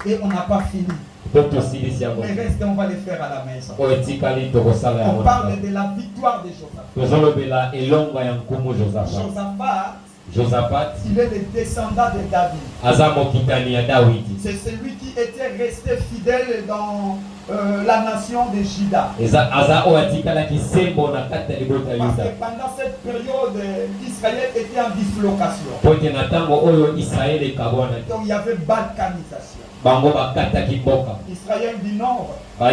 Et on n'a pas fini. Mais reste, on va les faire à la maison. On parle de la victoire de Josaphat, il est le descendant de David. C'est celui qui était resté fidèle dans la nation de Juda. Parce que pendant cette période, Israël était en dislocation. Donc il y avait balkanisation. Israël du Nord a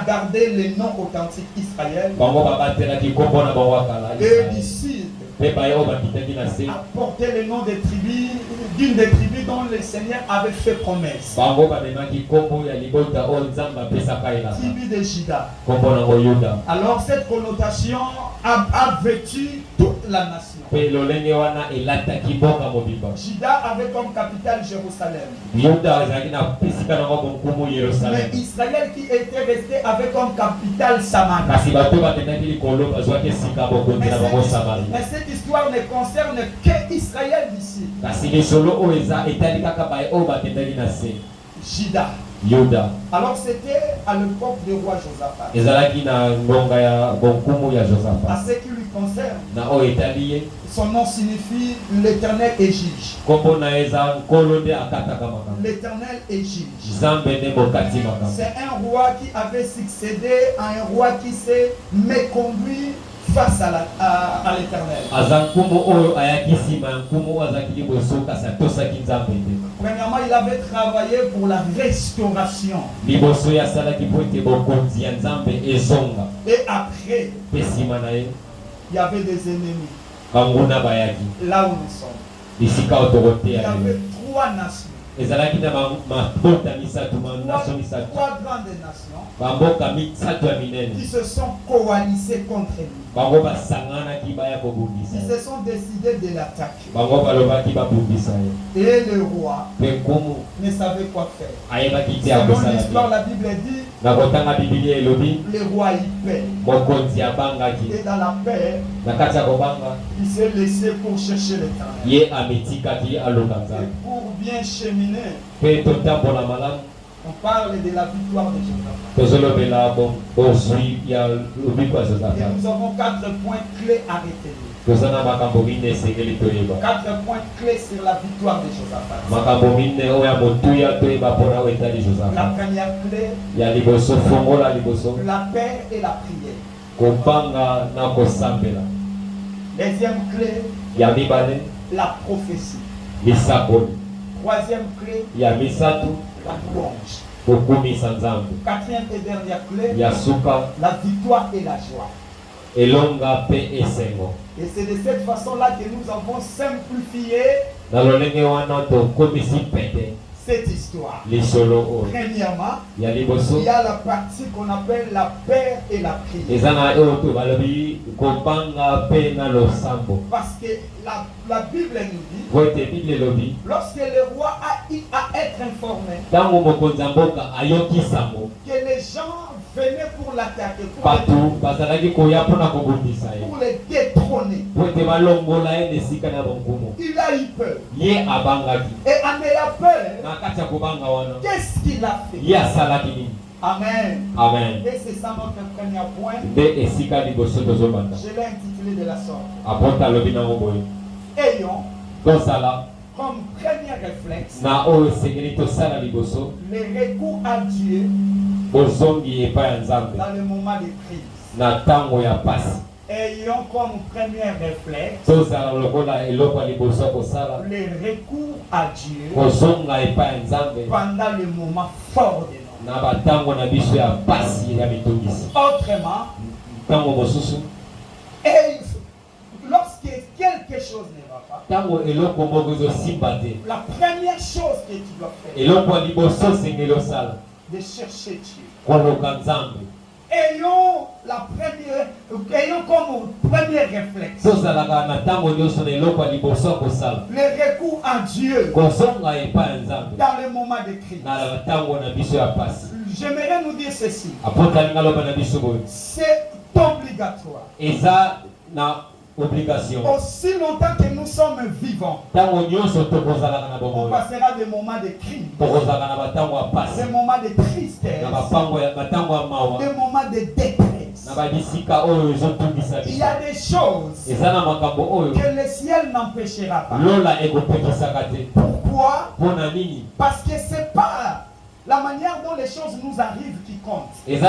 gardé le nom authentique Israël. Et du Sud a porté le nom des tribus, d'une des tribus dont le Seigneur avait fait promesse. Tribu de Juda. Alors cette connotation a vêtu toute la nation. Juda avait comme capitale Jérusalem. Mais Israël qui était resté avec comme capitale Samarie. Mais cette histoire ne concerne que Israël d'ici. Juda. Alors c'était à l'époque du roi Josaphat. À ce qui lui concerne, son nom signifie l'Éternel est juge. L'Éternel est juge. C'est un roi qui avait succédé à un roi qui s'est méconduit face à l'Éternel. Premièrement, il avait travaillé pour la restauration. Et après, il y avait des ennemis. Là où nous sommes, il y avait trois nations. Trois grandes nations qui se sont coalisées contre lui. Ils se sont décidés de l'attaquer. Et le roi ne savait quoi faire. Selon l'histoire, la Bible dit le roi y paie. Et dans la paix, il s'est laissé pour chercher l'Éternel. Et pour bien cheminer, on parle de la victoire de Josaphat. Et nous avons 4 points clés à retenir. 4 points clés sur la victoire de Josaphat. La première clé, la paix et la prière. Deuxième clé, la prophétie. Troisième clé, la louange. Quatrième et dernière clé, la victoire et la joie. Et c'est de cette façon-là que nous avons simplifié cette histoire. Premièrement, il y a la partie qu'on appelle la paix et la prière. Parce que la Bible nous dit, lorsque le roi a être informé que les gens venaient pour l'attaquer, pour les détrôner, il a eu peur. Et en ayant peur, qu'est-ce qu'il a fait? Amen. Amen. Et c'est ça notre premier point. Je l'ai intitulé de la sorte. Ayons comme premier réflexe le recours à Dieu dans le moment de crise. Ayons comme premier réflexe le recours à Dieu pendant le moment fort de autrement, et lorsque quelque chose ne va pas, la première chose que tu dois faire, de chercher Dieu. Ayons comme premier réflexe le recours à Dieu dans le moment de crise. J'aimerais nous dire ceci. C'est obligatoire obligation. Aussi longtemps que nous sommes vivants, on passera des moments de crise, des moments de tristesse, des moments de détresse. Il y a des choses que le ciel n'empêchera pas. Pourquoi? Parce que c'est pas la manière dont les choses nous arrivent qui compte. C'est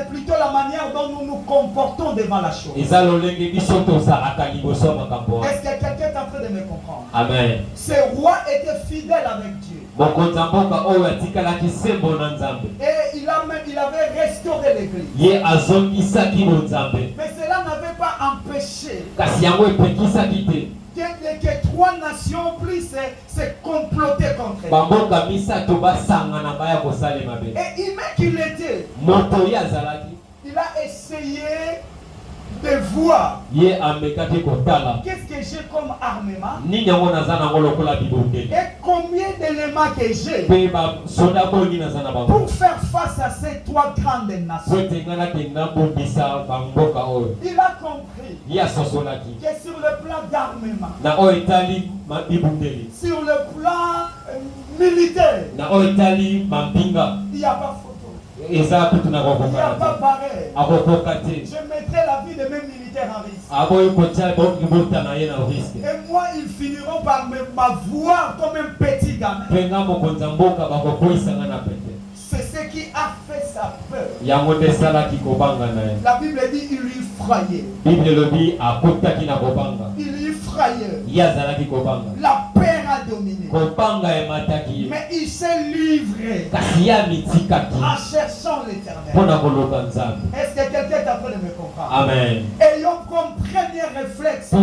plutôt la manière dont nous nous comportons devant la chose. Est-ce que quelqu'un est en train de me comprendre? Amen. Ce roi était fidèle avec Dieu. Et il avait restauré l'église. Mais cela n'avait pas empêché que trois nations puissent se comploter contre lui. Et humain qu'il était, il a essayé de voir qu'est-ce que j'ai comme armement et combien d'éléments que j'ai pour faire face à ces trois grandes nations. Il a compris que sur le plan d'armement, sur le plan militaire, il n'y a pas photo. Il n'y a pas pareil. Je mettrai la vie de mes militaires en risque. Et moi, ils finiront par m'avoir comme un petit gamin. C'est ce qui a fait sa peur. La Bible dit il lui effrayait. Il lui effrayait. La peur a dominé. Mais il s'est livré en cherchant l'Éternel. Est-ce que quelqu'un est en train de me comprendre? Amen. Ayons comme premier réflexe le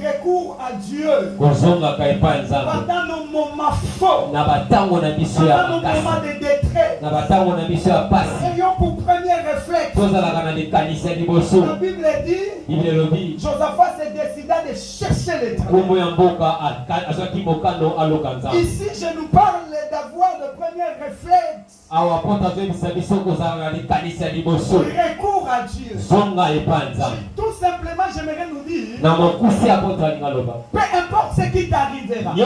recours à Dieu pendant nos moments forts, pendant nos moments de détresse. Ayons pour premier réflexe. La Bible dit Josaphat se décida de chercher l'Éternel. Ici, je nous parle d'avoir le premier réflexe. Recours à Dieu. Tout simplement, j'aimerais nous dire, peu importe ce qui t'arrivera, ne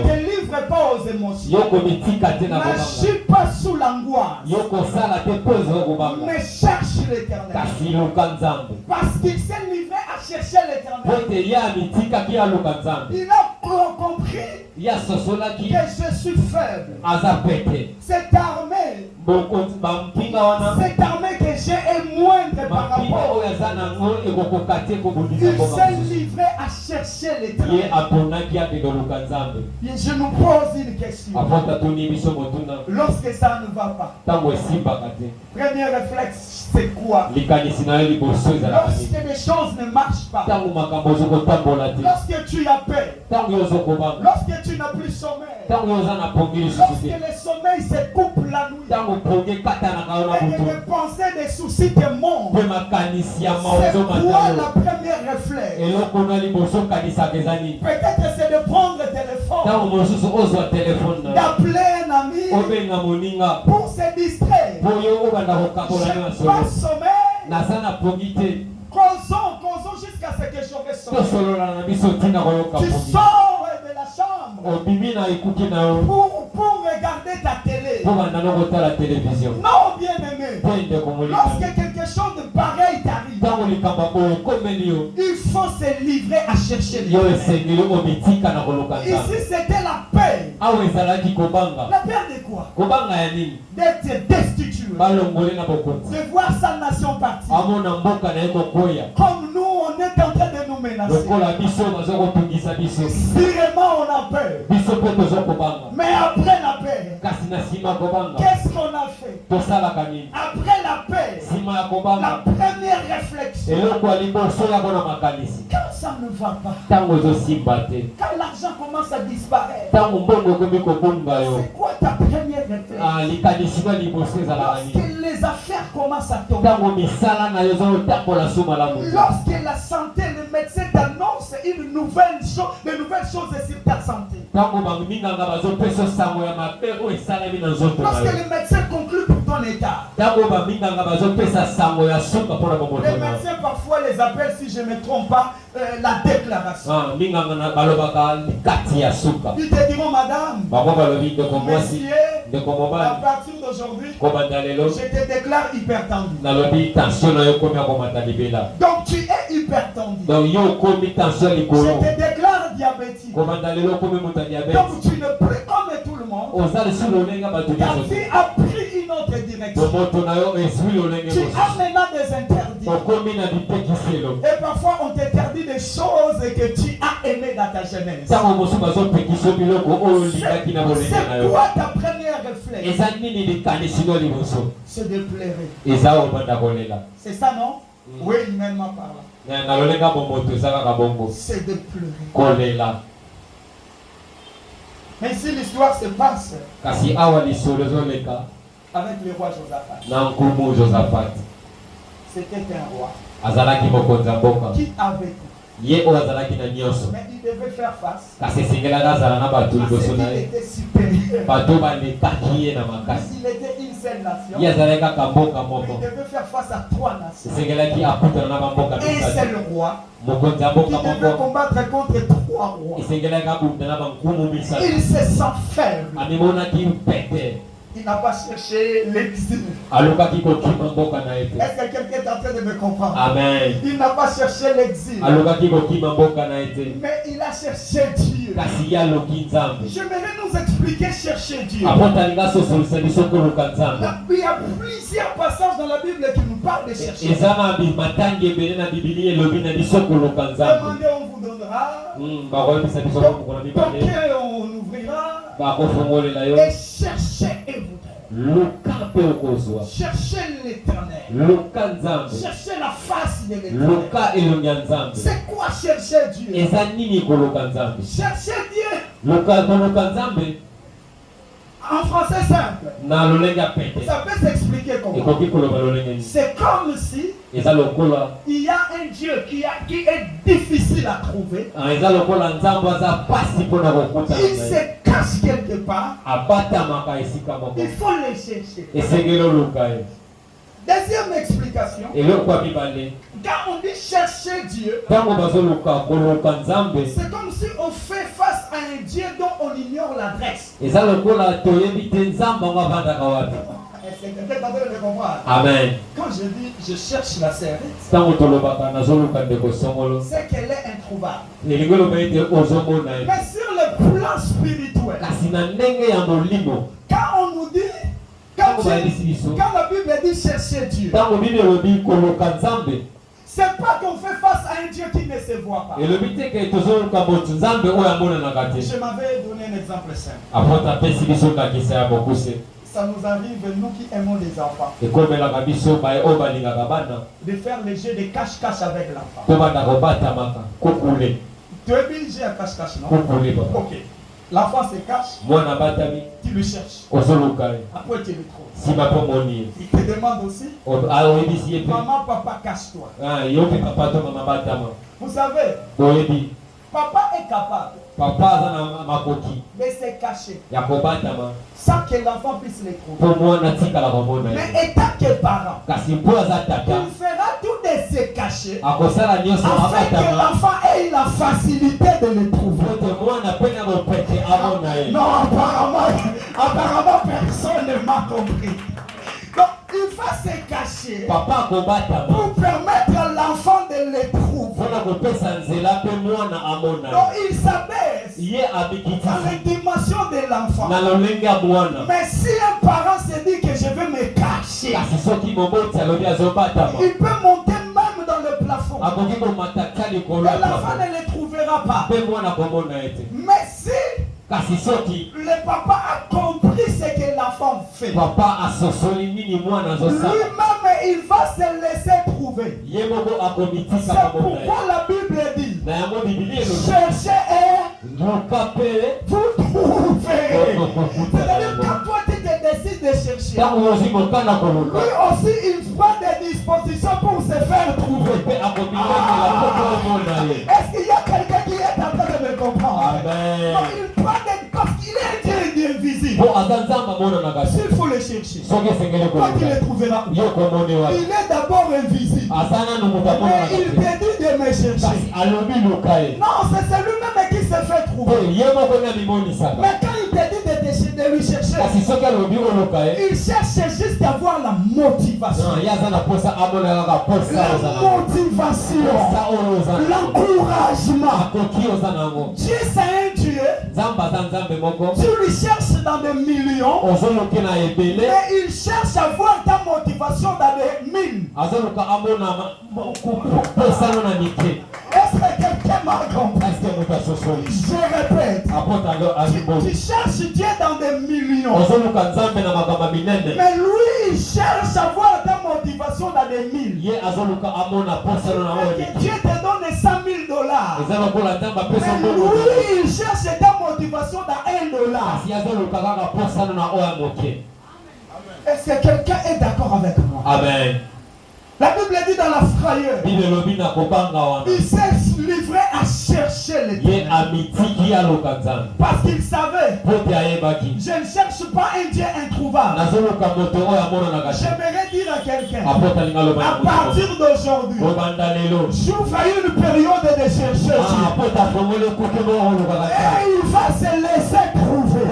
te livre pas aux émotions. N'agis pas sous l'angoisse, mais cherche l'Éternel. Parce qu'il s'est livré à chercher l'Éternel. Il a compris que je suis faible. Cette armée que j'ai est moindre par rapport. Il s'est livré à chercher l'Éternel. Je nous pose une question. Lorsque ça ne va pas, premier réflexe, c'est quoi? Lorsque les choses ne marchent pas, lorsque tu as peur, lorsque tu n'as plus sommeil, lorsque le sommeil se coupe la nuit, et que les pensées, des soucis te montent, c'est quoi la première réflexe? Peut-être c'est de prendre le téléphone, d'appeler un ami pour se distraire. Je n'ai pas sommeil. Causons jusqu'à ce que j'aurai sommeil. Tu sors de la chambre pour regarder ta télé. Non, bien aimé. Lorsque quelque chose de pareil t'arrive, il faut se livrer à chercher Dieu. Ici, c'était la paix. La paix de quoi? D'être destitué. De voir sa nation partir. Comme nous, on est en train de nous menacer. Sûrement, on a peur. Mais après la paix, qu'est-ce qu'on a fait? Après la paix, la première réflexion, quand ça ne va pas, quand l'argent commence à disparaître, c'est quoi ta première réflexion? Lorsque les affaires commencent à tomber, lorsque la santé, le médecin t'annonce une nouvelle chose, de nouvelles choses sur ta santé, lorsque le médecin conclut pour toi son état. Les médecins parfois les appellent, si je ne me trompe pas, la déclaration. Ils te diront, madame, monsieur, à partir d'aujourd'hui, je te déclare hypertendu. Donc tu es hypertendu. Je te déclare diabétique. Donc tu ne pries comme tout le monde. Ta vie a pris une autre direction. Tu as maintenant des interdits. Et parfois on t'interdit des choses que tu as aimées dans ta jeunesse. C'est quoi ta première réflexe? C'est de pleurer. C'est ça, non? Oui, humainement parlant. C'est de pleurer. Mais si l'histoire se passe avec le roi Josaphat, c'était un roi qui avait tout. Mais il devait faire face à ce qu'il était supérieur. Il était une seule nation. Il devait faire face à 3 nations. Un seul roi qui devait combattre contre 3 rois. Il se sent faible. Il n'a pas cherché l'exil. Est-ce que quelqu'un est en train de me comprendre? Amen. Il n'a pas cherché l'exil. Mais il a cherché Dieu. J'aimerais nous expliquer chercher Dieu. Il y a plusieurs passages dans la Bible qui nous parlent de chercher. Demandez, on vous donnera. Toquez, on ouvrira. Et cherchez et vous trouverez. Cherchez l'éternel. Cherchez la face de l'éternel. C'est quoi chercher Dieu? Chercher Dieu. En français simple, ça peut s'expliquer comment. C'est comme si il y a un Dieu qui est difficile à trouver. Il se cache quelque part. Il faut le chercher. Deuxième explication. Quand on dit chercher Dieu, c'est comme si on fait face à un Dieu dont on ignore l'adresse. Est-ce que quelqu'un est en train de comprendre? Amen. Quand je dis je cherche la sœurette, c'est qu'elle est introuvable. Mais sur le plan spirituel, quand on nous dit, quand la Bible dit chercher Dieu, c'est pas qu'on fait face à un Dieu qui ne se voit pas. Je m'avais donné un exemple simple. Ça nous arrive, nous qui aimons les enfants, de faire le jeu de cache-cache avec l'enfant. Tu es obligé à cache-cache, non? Ok. L'enfant se cache, tu le cherches. Après tu le trouves. Il te demande aussi, maman, papa, cache-toi. Vous savez, papa est capable de se cacher sans que l'enfant puisse le trouver. Mais étant que parent, il fera tout de se cacher afin que l'enfant ait la facilité de le trouver. Non, apparemment personne ne m'a compris. Donc il va se cacher pour permettre à l'enfant de le trouver. Donc il s'abaisse dans les dimensions de l'enfant. Mais si un parent se dit que je vais me cacher, il peut monter même dans le plafond. Et l'enfant ne le trouvera pas. Mais si le papa a compris ce que l'enfant fait, lui-même il va se laisser trouver. C'est pourquoi la Bible dit, cherchez et vous trouverez. C'est-à-dire quand toi tu te décides de chercher, lui aussi il prend des dispositions pour se faire trouver. Est-ce qu'il y a quelqu'un qui est en train de me comprendre? Non, il prend des... parce qu'il est un Dieu invisible. S'il faut le chercher, quand il le trouvera, il est d'abord invisible. Mais il te dit de me chercher. Non, c'est lui-même qui se fait trouver. Mais quand il te dit de lui chercher, il cherche juste à avoir la motivation. La motivation, l'encouragement. Dieu c'est un Dieu. Tu lui cherches dans des millions, mais il cherche à voir ta motivation dans des mille. Est-ce que quelqu'un m'a compris? Je répète, tu cherches Dieu dans des millions, mais lui il cherche à voir ta motivation dans des mille. Que Dieu te donne $100,000, mais lui il cherche ta motivation dans $1. Est-ce que quelqu'un est d'accord avec moi? Amen. La Bible dit dans la frayeur, il s'est livré à chercher l'Éternel. Parce qu'il savait, je ne cherche pas un Dieu introuvable. J'aimerais dire à quelqu'un, à partir d'aujourd'hui, j'ouvre une période de chercher Dieu. Et il va se laisser trouver.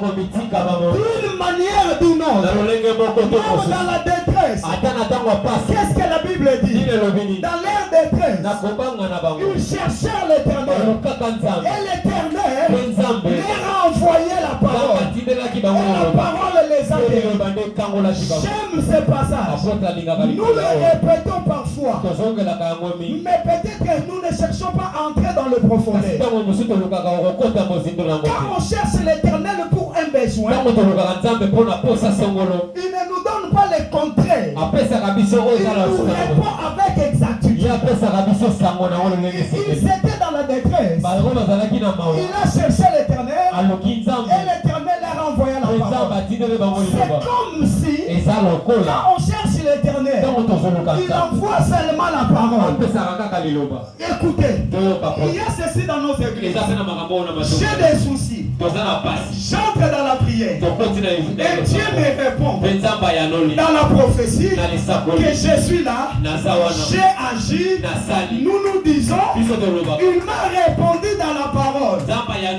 D'une manière ou d'une autre. Même dans la détresse. Qu'est-ce que la Bible dit? Dans leur détresse, ils cherchèrent l'Éternel. Et l'Éternel leur a envoyé la parole. Et la parole les a guéris. J'aime ce passage. Nous le répétons parfois. Mais peut-être que nous ne cherchons pas à entrer dans le profondeur. Quand on cherche l'Éternel pour un besoin, il ne nous donne pas les contraires. Il nous répond avec exactitude. Ils étaient dans la détresse. Il a cherché l'Éternel. Et l'Éternel leur a envoyé la parole. C'est comme si, quand on cherche l'Éternel, il envoie seulement la parole. Écoutez, il y a ceci dans nos églises. J'ai des soucis. J'entre dans la prière. Et Dieu me répond dans la prophétie que je suis là. J'ai agi. Nous nous disons, il m'a répondu dans la parole.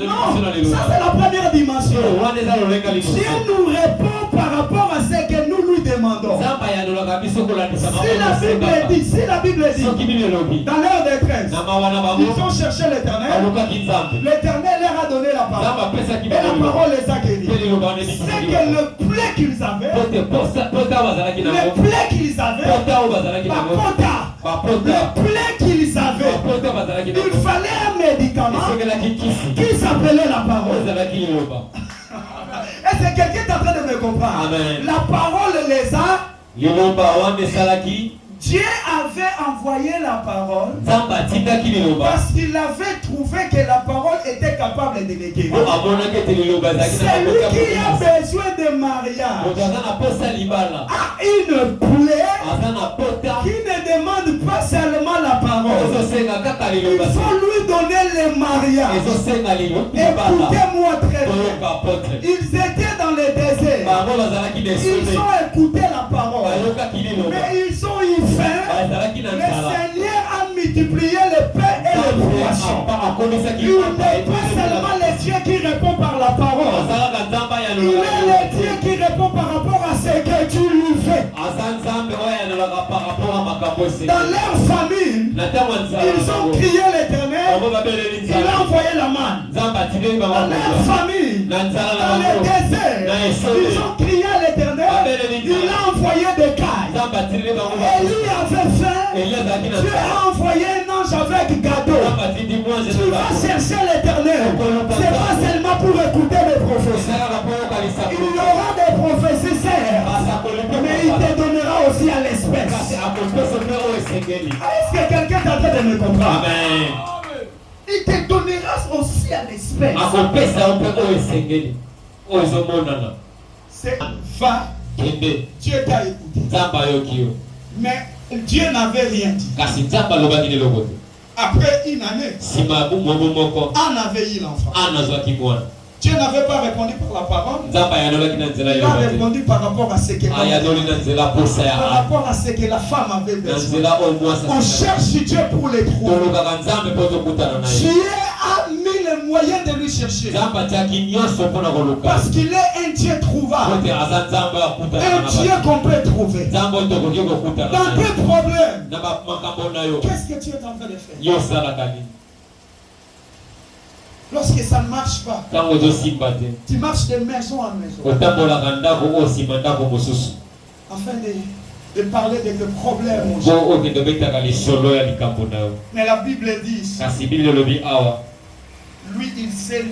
Non, ça c'est la première dimension. Dieu nous répond par rapport à ce que nous lui demandons. Si la Bible dit, dans leur détresse, ils ont cherché l'Éternel. L'Éternel leur a donné la parole. Et la parole les a guéris. C'est que le plaie qu'ils avaient, il fallait un médicament qui s'appelait la parole. Est-ce que quelqu'un est en train de me comprendre? Amen. La parole les a. Dieu avait envoyé la parole parce qu'il avait trouvé que la parole était capable de les guérir. Celui qui a besoin de mariage a une plaie qui ne demande pas seulement la parole. Il faut lui donner le mariage. Écoutez-moi très bien. Ils étaient dans le désert. Ils ont écouté la parole. Mais ils ont eu faim. Le Seigneur a multiplié le pain et le poisson. Il n'est pas seulement le Dieu qui répond par la parole. Il est le Dieu qui répond par rapport à ce que tu lui fais. Dans leur famille, ils ont crié l'Éternel. Il a envoyé la manne. Dans leur famille, dans le désert, ils ont crié l'Éternel. Il a envoyé des cailles. Élie avait faim. Dieu a envoyé un ange avec cadeau. Tu vas chercher l'Éternel. C'est pas seulement pour écouter les prophéties. Il y aura des prophéties, mais il te donnera aussi à l'espèce. Est-ce que quelqu'un est en train de me comprendre? Amen. Il te donnera aussi à l'espèce. C'est va. Dieu t'a écouté. Mais Dieu n'avait rien dit. Après une année, Anne avait eu l'enfant. Dieu n'avait pas répondu par la parole. Il a répondu par rapport à ce que par rapport à ce que la femme avait besoin. On cherche Dieu pour les trouver. Dieu a mis les moyens de lui chercher. Parce qu'il est un Dieu trouvable. Un Dieu qu'on peut trouver. Dans quel problème? Qu'est-ce que tu es en train de faire? Lorsque ça ne marche pas, tu marches de maison en maison afin de parler de tes problèmes. Mais la Bible dit, lui il sait